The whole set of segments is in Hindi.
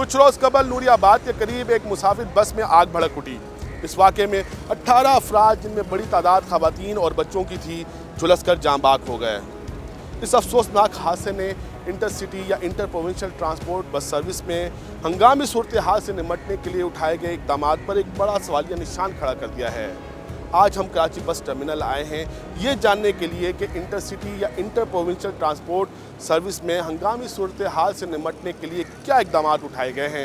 कुछ रोज़ कबल नूरियाबाद के करीब एक मुसाफिर बस में आग भड़क उठी। इस वाक़े में 18 अफराद जिनमें बड़ी तादाद ख़वातीन और बच्चों की थी झुलसकर जाँ बाक हो गए। इस अफसोसनाक हादसे ने इंटरसिटी या inter provincial transport bus service में हंगामी सूरत हाल से निमटने के लिए उठाए गए इक़दाम पर एक बड़ा सवालिया निशान खड़ा कर दिया है। आज हम कराची बस टर्मिनल आए हैं ये जानने के लिए कि इंटरसिटी या इंटर प्रोविंशियल ट्रांसपोर्ट सर्विस में हंगामी सूरत हाल से निमटने के लिए क्या इक़दाम उठाए गए हैं।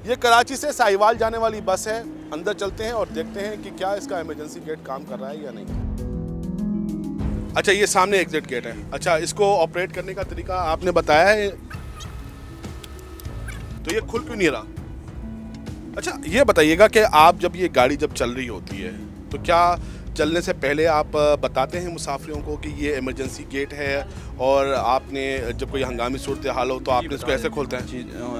ये कराची से साहिवाल जाने वाली बस है। अंदर चलते हैं और देखते हैं कि क्या इसका इमरजेंसी गेट काम कर रहा है या नहीं। अच्छा, ये सामने एग्जिट गेट है। अच्छा, इसको ऑपरेट करने का तरीका आपने बताया है, तो ये खुल क्यों नहीं रहा? अच्छा, ये बताइएगा कि आप जब ये गाड़ी जब चल रही होती है तो क्या चलने से पहले आप बताते हैं मुसाफिरों को कि ये इमरजेंसी गेट है, और आपने जब कोई हंगामी सूरत हाल हो तो आपने इसको ऐसे खोलते हैं?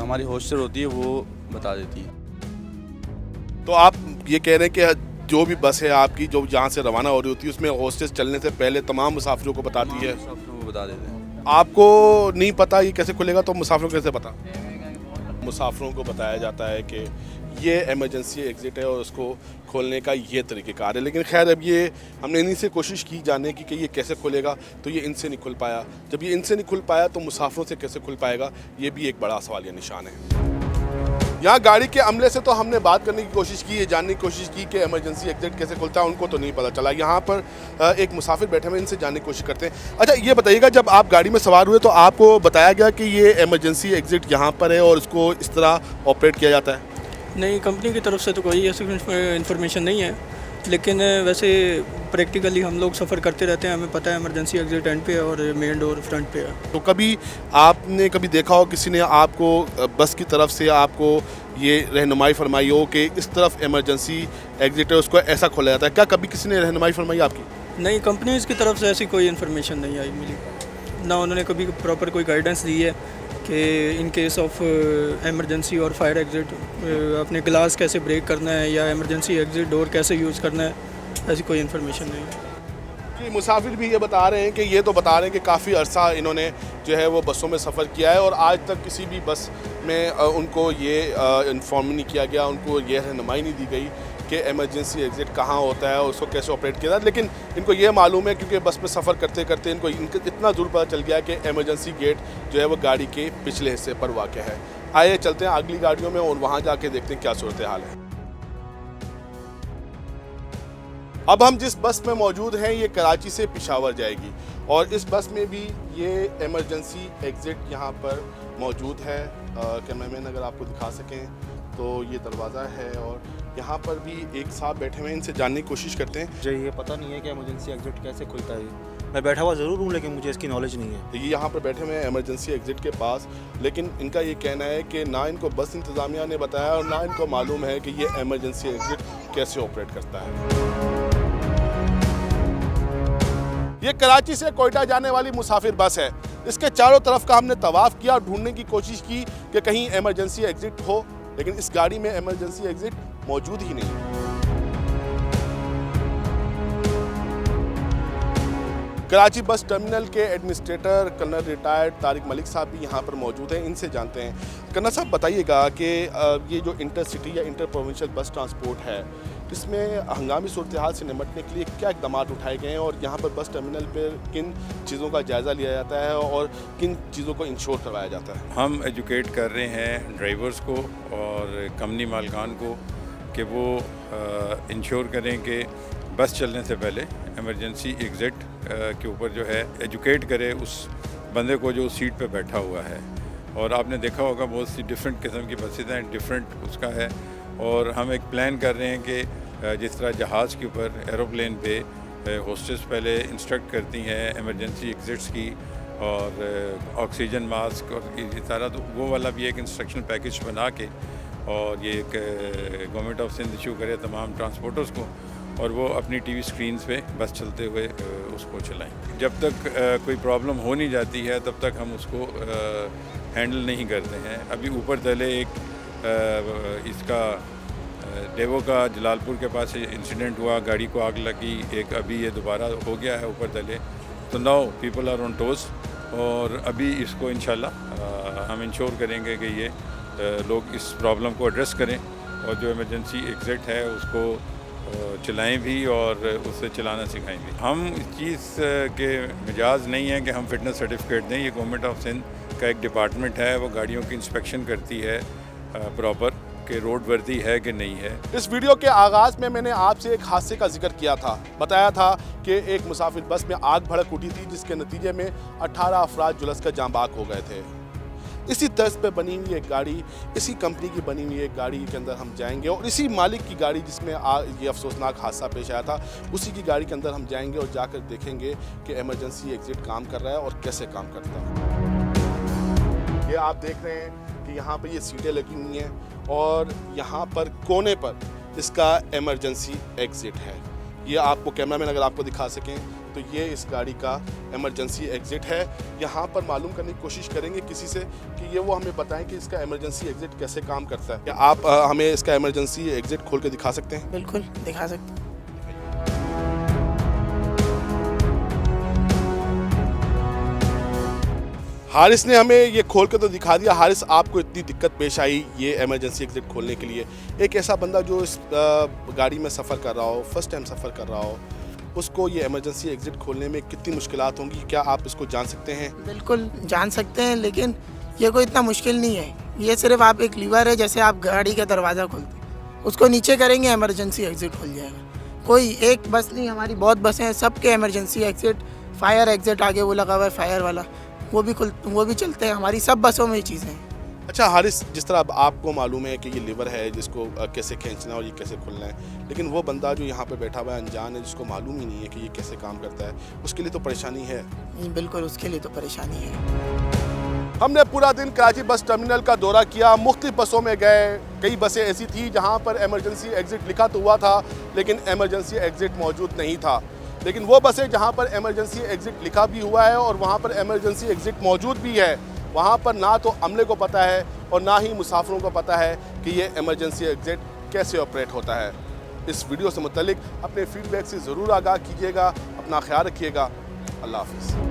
हमारी हॉस्टल होती है वो बता देती है। तो आप ये कह रहे हैं कि जो भी बस है आपकी जो जहाँ से रवाना हो रही होती है उसमें हॉस्टेस चलने से पहले तमाम मुसाफिरों को बताती है? मुसाफिरों को बता देते हैं। आपको नहीं पता ये कैसे खुलेगा, तो मुसाफिरों को कैसे पता? मुसाफिरों को बताया जाता है कि ये इमरजेंसी एग्ज़िट है और उसको खोलने का ये तरीक़ेकार है। लेकिन खैर, अब ये हमने इन्हीं से कोशिश की जानने की कि ये कैसे खुलेगा, तो ये इनसे नहीं खुल पाया। जब ये इनसे नहीं खुल पाया तो मुसाफिरों से कैसे खुल पाएगा, ये भी एक बड़ा सवालिया निशान है। यहाँ गाड़ी के अमले से तो हमने बात करने की कोशिश की, ये जानने की कोशिश की कि इमरजेंसी एग्जिट कैसे खुलता है, उनको तो नहीं पता चला। यहाँ पर एक मुसाफिर बैठे हुए, इनसे जानने की कोशिश करते हैं। अच्छा, ये बताइएगा, जब आप गाड़ी में सवार हुए तो आपको बताया गया कि ये इमरजेंसी एग्जिट यहाँ पर है और इसको इस तरह ऑपरेट किया जाता है? नहीं, कंपनी की तरफ से तो कोई ऐसी इन्फॉर्मेशन नहीं है, लेकिन वैसे प्रैक्टिकली हम लोग सफ़र करते रहते हैं, हमें पता है इमरजेंसी एग्जिट एंड पे और मेन डोर फ्रंट पे है। तो कभी आपने देखा हो किसी ने आपको बस की तरफ से आपको ये रहनुमाई फरमाई हो कि इस तरफ इमरजेंसी एग्जिट है, उसको ऐसा खोला जाता है? क्या कभी किसी ने रहनुमाई फरमाई आपकी? नहीं, कंपनीज़ की तरफ से ऐसी कोई इन्फॉर्मेशन नहीं आई मिली, ना उन्होंने कभी प्रॉपर कोई गाइडेंस दी है कि इन केस ऑफ इमरजेंसी और फायर एग्जिट अपने ग्लास कैसे ब्रेक करना है या इमरजेंसी एग्जिट डोर कैसे यूज़ करना है, ऐसी कोई इन्फॉर्मेशन नहीं है। कि मुसाफिर भी ये बता रहे हैं कि ये तो बता रहे हैं कि काफ़ी अरसा इन्होंने जो है वो बसों में सफ़र किया है और आज तक किसी भी बस में उनको ये इन्फॉर्म नहीं किया गया, उनको ये रहनुमाई नहीं दी गई कि इमरजेंसी एग्जिट कहाँ होता है और उसको कैसे ऑपरेट किया जाता है। लेकिन इनको ये मालूम है क्योंकि बस में सफ़र करते करते इनको इतना दूर पता चल गया कि इमरजेंसी गेट जो है वो गाड़ी के पिछले हिस्से पर वाक़ है। आइए चलते हैं अगली गाड़ियों में और वहाँ जाके देखते हैं क्या सूरत हाल है। अब हम जिस बस में मौजूद हैं ये कराची से पेशावर जाएगी और इस बस में भी ये इमरजेंसी एग्ज़िट यहाँ पर मौजूद है। कैमरामैन अगर आपको दिखा सकें तो ये दरवाज़ा है और यहाँ पर भी एक साहब बैठे हुए हैं, इनसे जानने की कोशिश करते हैं। मुझे ये पता नहीं है कि इमरजेंसी एग्जिट कैसे खुलता है। मैं बैठा हुआ ज़रूर हूँ लेकिन मुझे इसकी नॉलेज नहीं है। तो ये यहाँ पर बैठे हुए हैं इमरजेंसी एग्जिट के पास, लेकिन इनका ये कहना है कि ना इनको बस इंतज़ामिया ने बताया और ना इनको मालूम है कि ये इमरजेंसी एग्जिट कैसे ऑपरेट करता है। ये कराची से कोयटा जाने वाली मुसाफिर बस है। इसके चारों तरफ का हमने तवाफ़ किया और ढूंढने की कोशिश की कि कहीं इमरजेंसी एग्जिट हो, लेकिन इस गाड़ी में इमरजेंसी एग्जिट मौजूद ही नहीं। कराची बस टर्मिनल के administrator colonel retired Tariq Malik साहब भी यहाँ पर मौजूद हैं, इनसे जानते हैं। कर्नल साहब, बताइएगा कि ये जो इंटरसिटी या इंटर प्रोविंशियल बस ट्रांसपोर्ट है, इसमें हंगामी सूरत हाल से निमटने के लिए क्या इक़दाम उठाए गए हैं और यहाँ पर बस टर्मिनल पर किन चीज़ों का जायज़ा लिया जाता है और किन चीज़ों को इंश्योर करवाया जाता है? हम एजुकेट कर रहे हैं ड्राइवर्स को और कंपनी मालिकान को कि वो इंश्योर करें कि बस चलने से पहले इमरजेंसी एग्ज़िट के ऊपर जो है एजुकेट करे उस बंदे को जो सीट पे बैठा हुआ है। और आपने देखा होगा बहुत सी डिफरेंट किस्म की बसें हैं, डिफरेंट उसका है। और हम एक प्लान कर रहे हैं कि जिस तरह जहाज़ के ऊपर एरोप्लेन पे होस्टेस पहले इंस्ट्रक्ट करती हैं इमरजेंसी एग्ज़िट्स की और ऑक्सीजन मास्क और इस तरह, तो वो वाला भी एक इंस्ट्रक्शन पैकेज बना के और ये एक गवर्नमेंट ऑफ सिंध इशू करे तमाम ट्रांसपोर्टर्स को और वो अपनी टीवी स्क्रीन्स पे बस चलते हुए उसको चलाएं। जब तक कोई प्रॉब्लम हो नहीं जाती है तब तक हम उसको हैंडल नहीं करते हैं। अभी ऊपर तले एक इसका डेवो का जलालपुर के पास इंसिडेंट हुआ, गाड़ी को आग लगी, एक अभी ये दोबारा हो गया है ऊपर तले। तो now people are on toes और अभी इसको इंशाल्लाह हम इंश्योर करेंगे कि ये लोग इस प्रॉब्लम को एड्रेस करें और जो इमरजेंसी एग्ज़िट है उसको चलाएं भी और उसे चलाना सिखाएं भी। हम इस चीज़ के मिजाज नहीं हैं कि हम फिटनेस सर्टिफिकेट दें। ये गवर्नमेंट ऑफ सिंध का एक डिपार्टमेंट है, वो गाड़ियों की इंस्पेक्शन करती है प्रॉपर कि रोड वर्दी है कि नहीं है। इस वीडियो के आगाज़ में मैंने आपसे एक हादसे का जिक्र किया था। बताया था कि एक मुसाफिर बस में आग भड़क उठी थी, जिसके नतीजे में 18 अफराद झुलस कर जाँ बाग हो गए थे। इसी तर्ज पे बनी हुई एक गाड़ी, इसी कंपनी की बनी हुई एक गाड़ी के अंदर हम जाएंगे और इसी मालिक की गाड़ी जिसमें ये अफसोसनाक हादसा पेश आया था, उसी की गाड़ी के अंदर हम जाएंगे और जाकर देखेंगे कि इमरजेंसी एग्जिट काम कर रहा है और कैसे काम करता है। ये आप देख रहे हैं कि यहाँ पर ये सीटें लगी हुई हैं और यहाँ पर कोने पर इसका इमरजेंसी एग्जिट है। ये आपको कैमरामैन अगर आपको दिखा सकें तो ये इस गाड़ी का इमरजेंसी एग्जिट है। यहाँ पर मालूम करने की कोशिश करेंगे किसी से कि ये वो हमें बताएं कि इसका इमरजेंसी एग्जिट कैसे काम करता है। क्या आप हमें इसका इमरजेंसी एग्जिट खोल के दिखा सकते हैं? बिल्कुल दिखा सकते हैं। हारिस ने हमें ये खोल के तो दिखा दिया। हारिस, आपको इतनी दिक्कत पेश आई ये इमरजेंसी एग्जिट खोलने के लिए, एक ऐसा बंदा जो इस गाड़ी में सफ़र कर रहा हो, फर्स्ट टाइम सफ़र कर रहा हो, उसको ये इमरजेंसी एग्जिट खोलने में कितनी मुश्किलात होंगी, क्या आप इसको जान सकते हैं? बिल्कुल जान सकते हैं, लेकिन ये कोई इतना मुश्किल नहीं है। ये सिर्फ आप एक लीवर है, जैसे आप गाड़ी का दरवाज़ा खोलते, उसको नीचे करेंगे इमरजेंसी एग्जिट खुल जाएगा। कोई एक बस नहीं, हमारी बहुत बसें हैं, सबके इमरजेंसी एग्जिट, फायर एग्जिट आगे वो लगा हुआ है फायर वाला, वो भी चलते हैं। हमारी सब बसों में ये चीज़ें हैं। अच्छा हारिस, जिस तरह अब आपको मालूम है कि ये लीवर है जिसको कैसे खींचना है और ये कैसे खुलना है, लेकिन वो बंदा जो यहाँ पे बैठा हुआ है अनजान है, जिसको मालूम ही नहीं है कि ये कैसे काम करता है, उसके लिए तो परेशानी है। बिल्कुल, उसके लिए तो परेशानी है। हमने पूरा दिन कराची बस टर्मिनल का दौरा किया, मुख्तलिफ बसों में गए। कई बसें ऐसी थी जहाँ पर इमरजेंसी एग्जिट लिखा तो हुआ था लेकिन इमरजेंसी एग्जिट मौजूद नहीं था। लेकिन वो बसें जहाँ पर इमरजेंसी एग्जिट लिखा भी हुआ है और वहाँ पर इमरजेंसी एग्जिट मौजूद भी है, वहाँ पर ना तो अमले को पता है और ना ही मुसाफिरों को पता है कि ये इमरजेंसी एग्जिट कैसे ऑपरेट होता है। इस वीडियो से मुतल्लिक अपने फीडबैक से ज़रूर आगाह कीजिएगा। अपना ख्याल रखिएगा। अल्लाह हाफ़िज़।